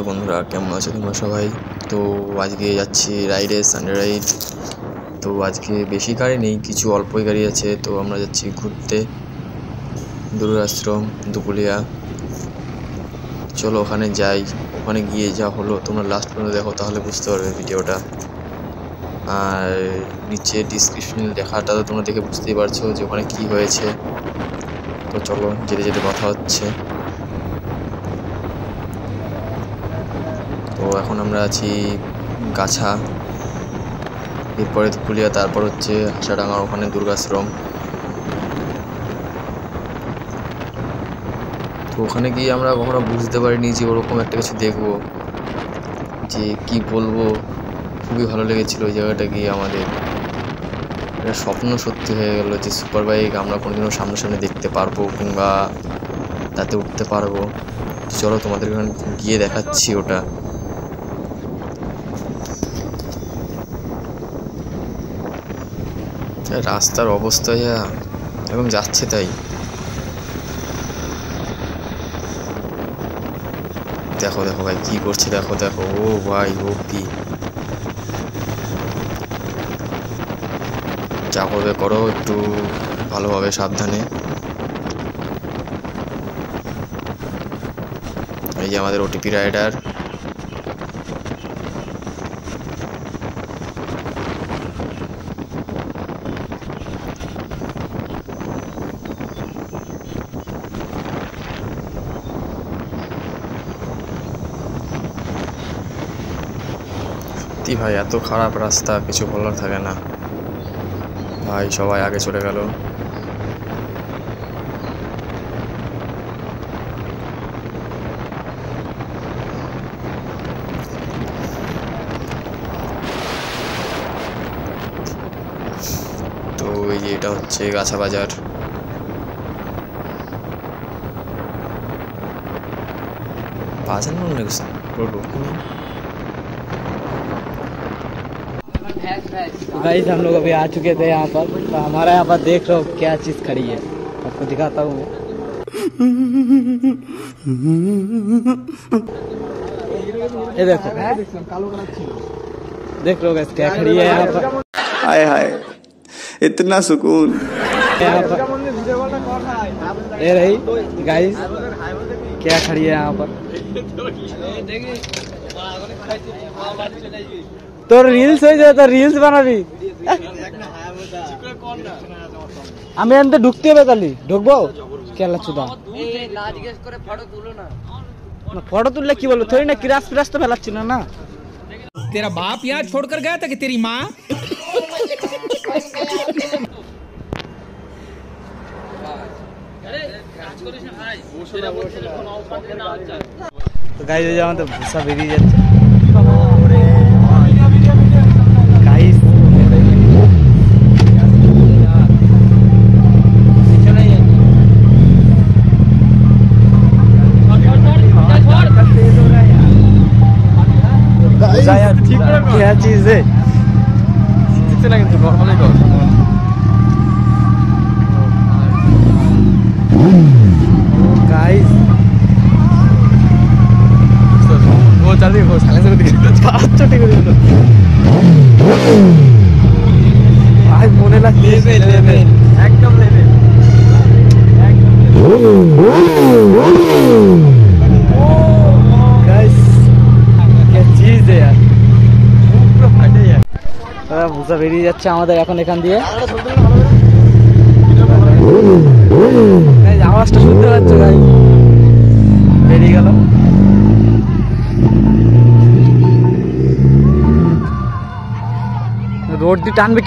বন্ধুরা, কেমন আছো তোমরা সবাই? তো আজকে যাচ্ছি রাইডে, সানডে রাইড। তো আজকে বেশি গাড়ি নেই, কিছু অল্পই গাড়ি আছে। তো আমরা যাচ্ছি ঘুরতে দুর্গাশ্রম, দুপুলিয়া। চলো ওখানে যাই। ওখানে গিয়ে যা হলো তোমরা লাস্ট পর্যন্ত দেখো, তাহলে বুঝতে পারবে ভিডিওটা। আর নিচে ডিসক্রিপশন লেখাটা তো তোমরা দেখে বুঝতেই পারছো যে ওখানে কী হয়েছে। তো চলো, যেতে যেতে কথা হচ্ছে। তো এখন আমরা আছি গাছা, এরপরে দুপুলিয়া, তারপর হচ্ছে হাসাডাঙ্গার ওখানে দুর্গাশ্রম। তো ওখানে গিয়ে আমরা কখনো বুঝতে পারিনি যে ওরকম একটা কিছু দেখবো, যে কি বলবো। খুবই ভালো লেগেছিল ওই জায়গাটা গিয়ে। আমাদের একটা স্বপ্ন সত্যি হয়ে গেল যে সুপার বাইক আমরা কোনোদিনও সামনাসামনি দেখতে পারবো কিংবা তাতে উঠতে পারবো। চলো তোমাদের ওখানে গিয়ে দেখাচ্ছি ওটা। রাস্তার অবস্থা যা এবং যাচ্ছে তাই। দেখো দেখো ভাই কি করছে, দেখো দেখো। ও ভাই, ও পি, যা করবে করো, একটু ভালোভাবে সাবধানে। এই যে আমাদের ওটিপি রাইডার। ভাই এত খারাপ রাস্তা, কিছু বলার থাকে না ভাই। সবাই আগে চলে গেল। তো এই যে এটা হচ্ছে গাছা বাজার। বাজার गाइस हम लोग अभी आ चुके थे यहाँ पर। तो हमारा यहाँ पर देख रहे हो क्या चीज खड़ी है, आपको दिखाता हूँ मैं। ये देखो, देख लो गाइस क्या खड़ी है यहाँ पर। हाय हाय, इतना सुकून यहाँ पर ये रही गाइस, क्या खड़ी है यहाँ पर। तो রিলস হয়ে যায়, তো রিলস বানাবি। আমি এনতে ঢুকতে হবে, তাহলে ঢুকবো কেলা চুদা। ফটো তুললে কি বলবো, থোড়ি না কিরাস ফিরাস তো ফেলাচ্ছি না। না तेरा बाप यहाँ छोड़कर गया था कि तेरी माँ? তো গাইস এই যে আমাদের ভুসা বেরিয়ে যাচ্ছে। क्या चीज है गाइस, वो जल्दी वो साले से दिख छोटी कर दो भाई। मोने लग लेवल एकदम लेवल गाइस, क्या चीज है यार। ভুসা বেরিয়ে যাচ্ছে আমাদের এখন এখান দিয়ে। আওয়াজটা শুনতে পাচ্ছ ভাই, বেরিয়ে গেল। রোড দিয়ে টানবে।